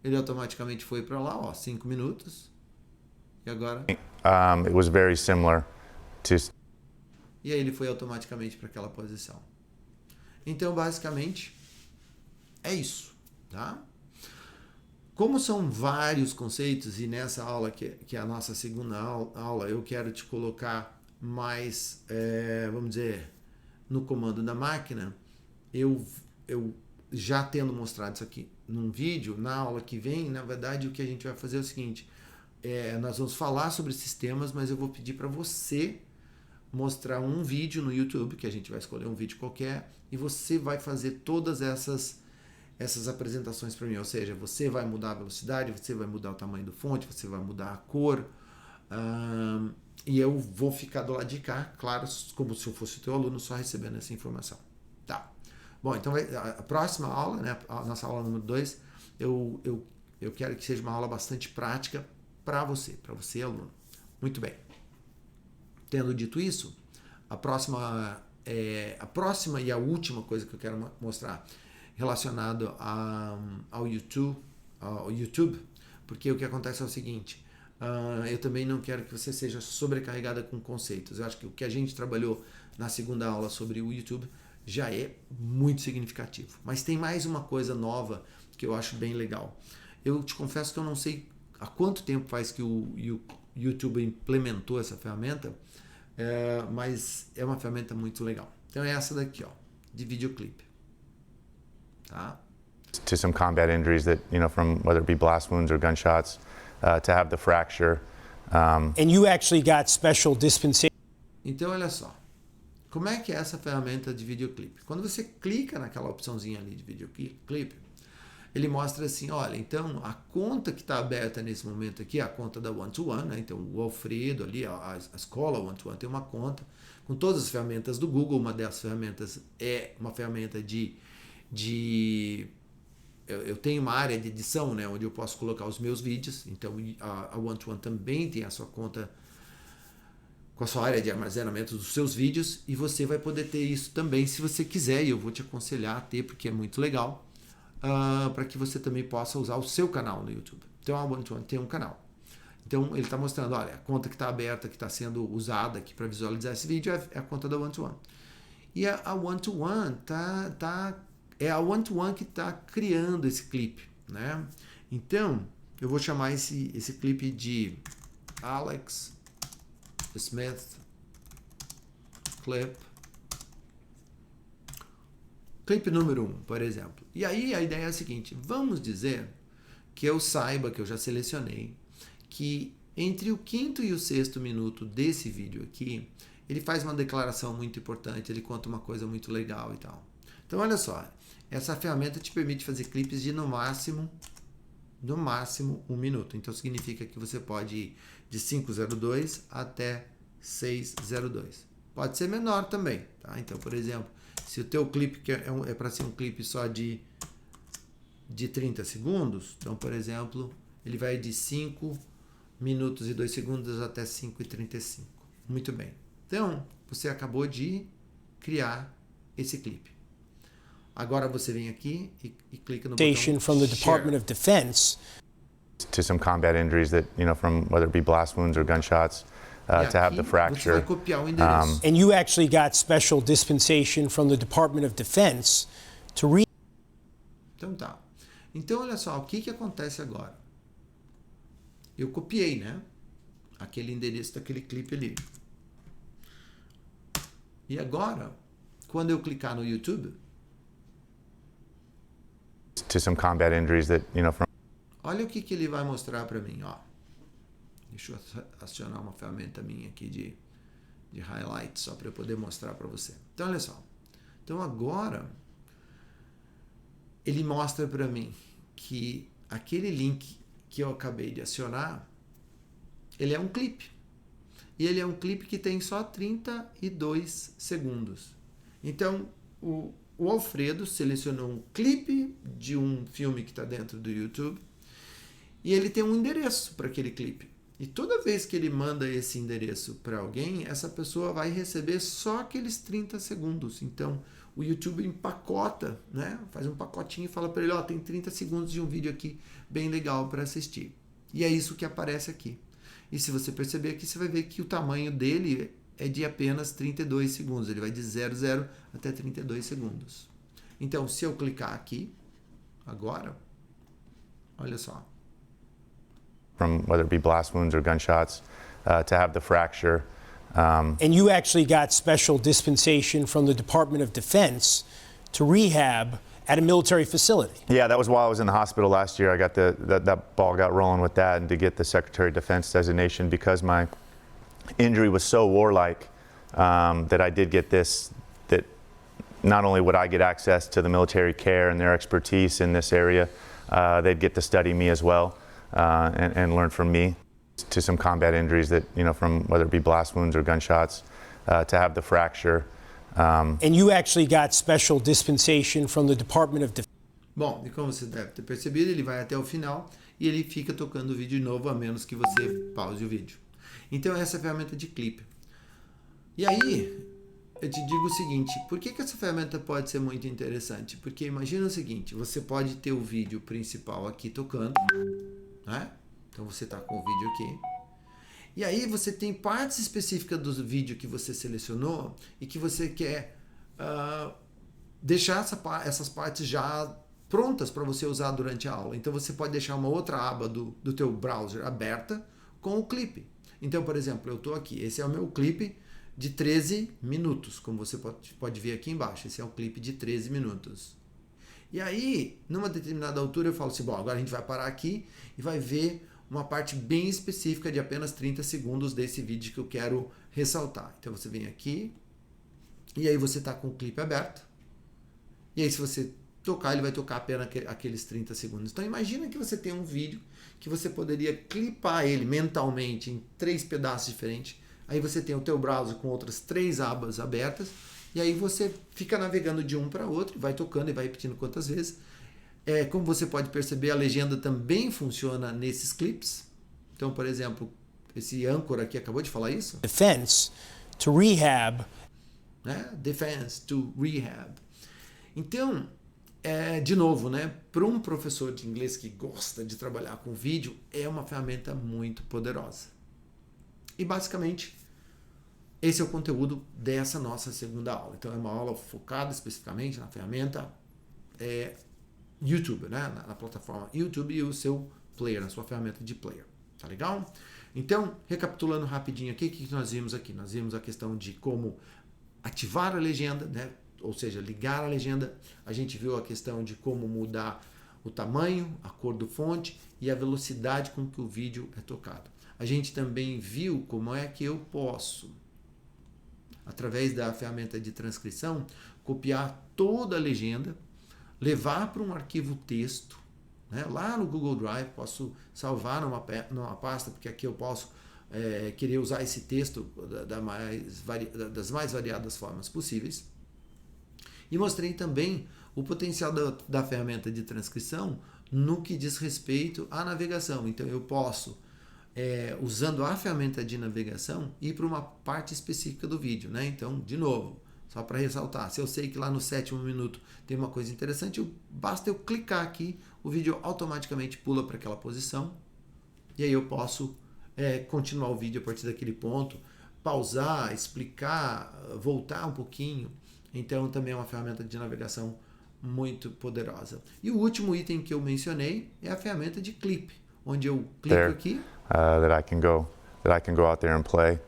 ele automaticamente foi para lá, ó, 5 minutos. E agora? It was very similar to... E aí ele foi automaticamente para aquela posição. Então, basicamente, é isso, tá? Como são vários conceitos, e nessa aula, que é a nossa segunda aula, eu quero te colocar mais, vamos dizer, no comando da máquina, eu já tendo mostrado isso aqui num vídeo, na aula que vem, na verdade, o que a gente vai fazer é o seguinte, nós vamos falar sobre sistemas, mas eu vou pedir para você mostrar um vídeo no YouTube, que a gente vai escolher um vídeo qualquer, e você vai fazer todas essas apresentações para mim, ou seja, você vai mudar a velocidade, você vai mudar o tamanho do fonte, você vai mudar a cor, e eu vou ficar do lado de cá, claro, como se eu fosse o teu aluno, só recebendo essa informação. Tá. Bom, então a próxima aula, né, a nossa aula número 2, eu quero que seja uma aula bastante prática para você aluno. Muito bem. Tendo dito isso, a próxima e a última coisa que eu quero mostrar relacionado ao YouTube, porque o que acontece é o seguinte, eu também não quero que você seja sobrecarregada com conceitos. Eu acho que o que a gente trabalhou na segunda aula sobre o YouTube já é muito significativo. Mas tem mais uma coisa nova que eu acho bem legal. Eu te confesso que eu não sei há quanto tempo faz que o YouTube implementou essa ferramenta, mas é uma ferramenta muito legal. Então é essa daqui, ó, de videoclipe. Tá? To some combat injuries that, from whether it be blast wounds or gunshots, to have the fracture. And you actually got special dispensation. Então, olha só. Como é que é essa ferramenta de videoclipe? Quando você clica naquela opçãozinha ali de videoclipe, ele mostra assim, olha, então a conta que está aberta nesse momento aqui é a conta da One-to-One, né? Então o Alfredo ali, a escola One-to-One tem uma conta com todas as ferramentas do Google. Uma dessas ferramentas é uma ferramenta eu tenho uma área de edição, né, onde eu posso colocar os meus vídeos. Então a One-to-One também tem a sua conta com a sua área de armazenamento dos seus vídeos, e você vai poder ter isso também se você quiser, e eu vou te aconselhar a ter, porque é muito legal, para que você também possa usar o seu canal no YouTube. Então a One-to-One tem um canal. Então ele está mostrando, olha, a conta que está aberta, que está sendo usada aqui para visualizar esse vídeo é a conta da One-to-One. E a One-to-One é a One-to-One que está criando esse clipe, né? Então eu vou chamar esse clipe de Alex Smith clipe número 1, por exemplo. E aí a ideia é a seguinte: vamos dizer que eu saiba, que eu já selecionei, que entre o 5º e o 6º minuto desse vídeo aqui, ele faz uma declaração muito importante, ele conta uma coisa muito legal e tal. Então olha só, essa ferramenta te permite fazer clipes de no máximo 1 minuto. Então significa que você pode ir de 5:02 até 6:02. Pode ser menor também, tá? Então, por exemplo, se o teu clipe é para ser um clipe só de 30 segundos, então, por exemplo, ele vai de 5 minutos e 2 segundos até 5:35. Muito bem. Então, você acabou de criar esse clipe. Agora você vem aqui e clica no botão From the Share. Department of Defense. To some combat injuries that, from whether it be blast wounds or gunshots, to have the Você fracture. vai copiar o endereço. And you actually got special dispensation from the Department of Defense to read. Então tá. Então olha só, o que acontece agora? Eu copiei, né? Aquele endereço daquele clipe ali. E agora, quando eu clicar no YouTube, To some combat injuries that, from. olha o que ele vai mostrar para mim, ó. Deixa eu acionar uma ferramenta minha aqui de highlight, só para eu poder mostrar para você. Então, olha só. Então, agora, ele mostra para mim que aquele link que eu acabei de acionar, ele é um clipe. E ele é um clipe que tem só 32 segundos. Então, o Alfredo selecionou um clipe de um filme que está dentro do YouTube e ele tem um endereço para aquele clipe. E toda vez que ele manda esse endereço para alguém, essa pessoa vai receber só aqueles 30 segundos. Então, o YouTube empacota, né? Faz um pacotinho e fala para ele, ó, tem 30 segundos de um vídeo aqui bem legal para assistir. E é isso que aparece aqui. E se você perceber aqui, você vai ver que o tamanho dele é de apenas 32 segundos. Ele vai de 00 até 32 segundos. Então, se eu clicar aqui, agora, olha só. From whether it be blast wounds or gunshots, to have the fracture. And you actually got special dispensation from the Department of Defense to rehab at a military facility. Yeah, that was while I was in the hospital last year. I got that ball got rolling with that, and to get the Secretary of Defense designation because my injury was so warlike that I did get this. That not only would I get access to the military care and their expertise in this area, they'd get to study me as well and learn from me. To some combat injuries that, from whether it be blast wounds or gunshots, to have the fracture. And you actually got special dispensation from the Department of Defense. Bom, e como você deve ter percebido, ele vai até o final e ele fica tocando o vídeo de novo, a menos que você pause o vídeo. Então essa é a ferramenta de clipe. E aí, eu te digo o seguinte, por que essa ferramenta pode ser muito interessante? Porque imagina o seguinte, você pode ter o vídeo principal aqui tocando, né? Então você está com o vídeo aqui. E aí você tem partes específicas do vídeo que você selecionou e que você quer deixar essas partes já prontas para você usar durante a aula. Então você pode deixar uma outra aba do teu browser aberta com o clipe. Então, por exemplo, eu estou aqui. Esse é o meu clipe de 13 minutos, como você pode ver aqui embaixo. Esse é um clipe de 13 minutos. E aí, numa determinada altura, eu falo assim, bom, agora a gente vai parar aqui e vai ver uma parte bem específica de apenas 30 segundos desse vídeo que eu quero ressaltar. Então você vem aqui e aí você está com o clipe aberto. E aí se você tocar, ele vai tocar apenas aqueles 30 segundos. Então imagina que você tem um vídeo que você poderia clipar ele mentalmente em 3 pedaços diferentes. Aí você tem o teu browser com outras 3 abas abertas. E aí você fica navegando de um para outro, vai tocando e vai repetindo quantas vezes. Como você pode perceber, a legenda também funciona nesses clips. Então, por exemplo, esse âncora aqui acabou de falar isso? defense to rehab. Né? Defense to rehab. Então, de novo, né? Para um professor de inglês que gosta de trabalhar com vídeo, é uma ferramenta muito poderosa. E basicamente, esse é o conteúdo dessa nossa segunda aula. Então, é uma aula focada especificamente na ferramenta YouTube, né? Na plataforma YouTube e o seu player, a sua ferramenta de player. Tá legal? Então, recapitulando rapidinho aqui, o que nós vimos aqui? Nós vimos a questão de como ativar a legenda, né? Ou seja, ligar a legenda. A gente viu a questão de como mudar o tamanho, a cor do fonte e a velocidade com que o vídeo é tocado. A gente também viu como é que eu posso, através da ferramenta de transcrição, copiar toda a legenda, levar para um arquivo texto, né? Lá no Google Drive, posso salvar numa pasta, porque aqui eu posso querer usar esse texto das mais variadas formas possíveis. E mostrei também o potencial da ferramenta de transcrição no que diz respeito à navegação. Então eu posso, usando a ferramenta de navegação, ir para uma parte específica do vídeo, né? Então, de novo, só para ressaltar, se eu sei que lá no 7º minuto tem uma coisa interessante, basta eu clicar aqui, o vídeo automaticamente pula para aquela posição, e aí eu posso continuar o vídeo a partir daquele ponto, pausar, explicar, voltar um pouquinho. Então também é uma ferramenta de navegação muito poderosa. E o último item que eu mencionei é a ferramenta de clipe, onde eu clico aqui that I can go out there and play.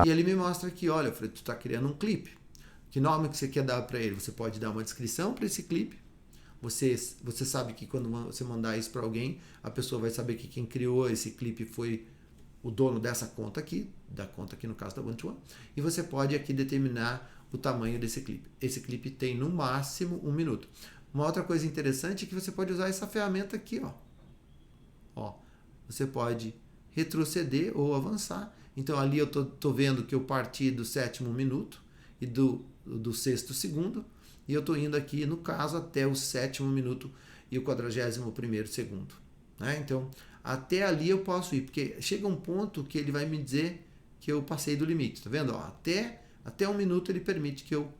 E ele me mostra aqui, olha, Fred, tu está criando um clipe. Que nome que você quer dar para ele? Você pode dar uma descrição para esse clipe. Você sabe que quando você mandar isso para alguém, a pessoa vai saber que quem criou esse clipe foi o dono dessa conta aqui, da conta aqui no caso da One-to-One. E você pode aqui determinar o tamanho desse clipe. Esse clipe tem no máximo 1 minuto. Uma outra coisa interessante é que você pode usar essa ferramenta aqui, ó. Você pode retroceder ou avançar. Então ali eu tô vendo que eu parti do 7º minuto e do 6º segundo, e eu tô indo aqui, no caso, até o 7º minuto e o 41º segundo. Né? Então, até ali eu posso ir, porque chega um ponto que ele vai me dizer que eu passei do limite. Tá vendo? Ó, até 1 minuto ele permite que eu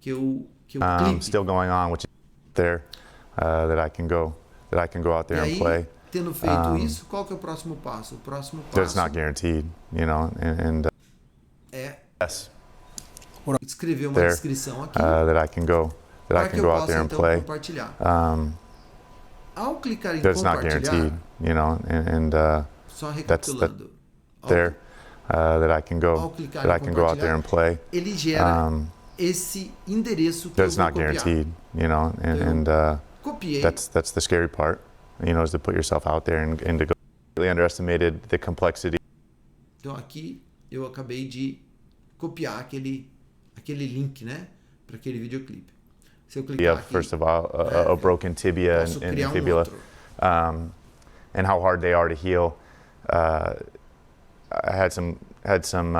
clipe. Still going on, which is there that I can go out there and play. Tendo feito isso, qual que é o próximo passo? O próximo passo It's not guaranteed, you know, and yes, escrever uma descrição aqui that I can go out there and play. Compartilhar. Ao clicar em That's not compartilhar, guaranteed, you know, and só recapitulando, there that I can go out there and play. Ele gera esse endereço que That's eu vou not copiar. guaranteed, you know, and Copiei. that's the scary part, you know, is to put yourself out there and to go. Really underestimated the complexity. Então aqui eu acabei de copiar aquele link, né, para aquele videoclipe. Se eu clicar aqui, First of all, a broken tibia posso and criar fibula, outro. and how hard they are to heal. I had some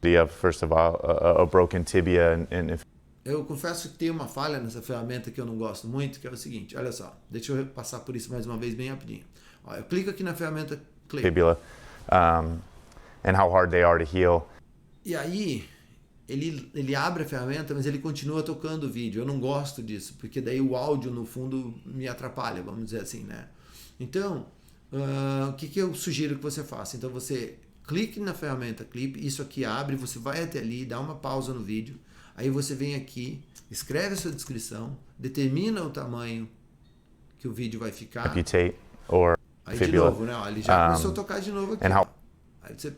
idea, first of all, a broken tibia and Eu confesso que tem uma falha nessa ferramenta que eu não gosto muito, que é o seguinte, olha só, deixa eu passar por isso mais uma vez bem rapidinho. Ó, eu clico aqui na ferramenta Clip. fibula, and how hard they are to heal. E aí, ele abre a ferramenta, mas ele continua tocando o vídeo. Eu não gosto disso, porque daí o áudio, no fundo, me atrapalha, vamos dizer assim, né? Então, o que eu sugiro que você faça? Então, você clique na ferramenta Clip, isso aqui abre, você vai até ali, dá uma pausa no vídeo, aí você vem aqui, escreve a sua descrição, determina o tamanho que o vídeo vai ficar. Amputate or Aí de fibula. novo, né? Ó, ele já começou a tocar de novo aqui. And how Aí você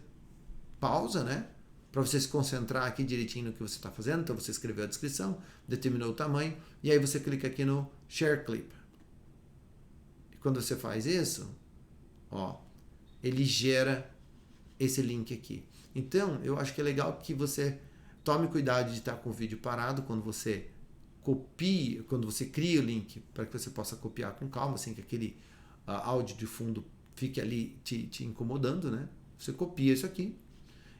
pausa, né? Para você se concentrar aqui direitinho no que você está fazendo. Então você escreveu a descrição, determinou o tamanho, e aí você clica aqui no Share Clip. E quando você faz isso, ó, ele gera esse link aqui. Então, eu acho que é legal que você tome cuidado de estar com o vídeo parado quando você copia, quando você cria o link, para que você possa copiar com calma, assim que aquele áudio de fundo fique ali te incomodando, né? Você copia isso aqui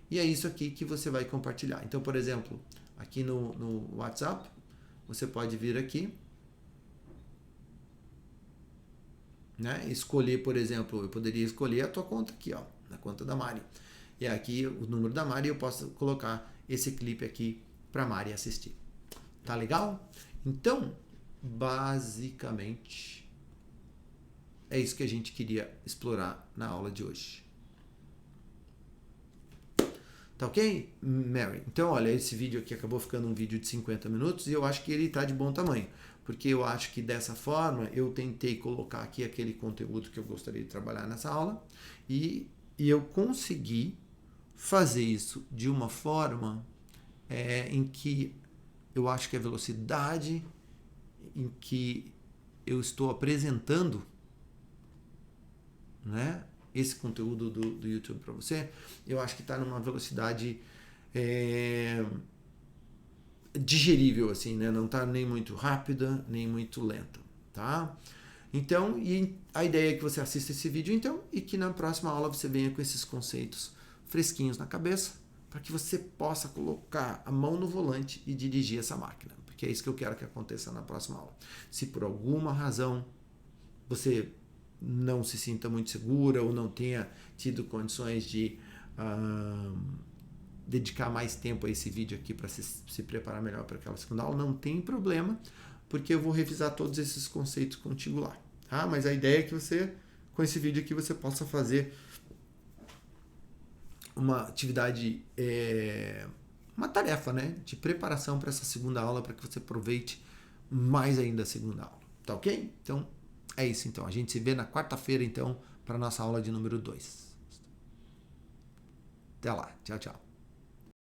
e é isso aqui que você vai compartilhar. Então, por exemplo, aqui no WhatsApp, você pode vir aqui, né? Escolher, por exemplo, eu poderia escolher a tua conta aqui, ó. na conta da Mari. E aqui o número da Mari, eu posso colocar esse clipe aqui para a Mari assistir. Tá legal? Então, basicamente, é isso que a gente queria explorar na aula de hoje. Tá ok, Mary? Então, olha, esse vídeo aqui acabou ficando um vídeo de 50 minutos e eu acho que ele tá de bom tamanho, porque eu acho que dessa forma eu tentei colocar aqui aquele conteúdo que eu gostaria de trabalhar nessa aula e eu consegui fazer isso de uma forma em que eu acho que a velocidade em que eu estou apresentando, né, esse conteúdo do YouTube para você, eu acho que está numa velocidade digerível, assim, né? Não está nem muito rápida, nem muito lenta, tá? Então, e a ideia é que você assista esse vídeo, então, e que na próxima aula você venha com esses conceitos fresquinhos na cabeça, para que você possa colocar a mão no volante e dirigir essa máquina, porque é isso que eu quero que aconteça na próxima aula. Se por alguma razão você não se sinta muito segura ou não tenha tido condições de dedicar mais tempo a esse vídeo aqui para se preparar melhor para aquela segunda aula, não tem problema, porque eu vou revisar todos esses conceitos contigo lá, tá? Mas a ideia é que você, com esse vídeo aqui, você possa fazer uma atividade, uma tarefa, né, de preparação para essa segunda aula, para que você aproveite mais ainda a segunda aula, tá ok? Então, é isso então. A gente se vê na quarta-feira, então, para a nossa aula de número 2. Até lá. Tchau, tchau.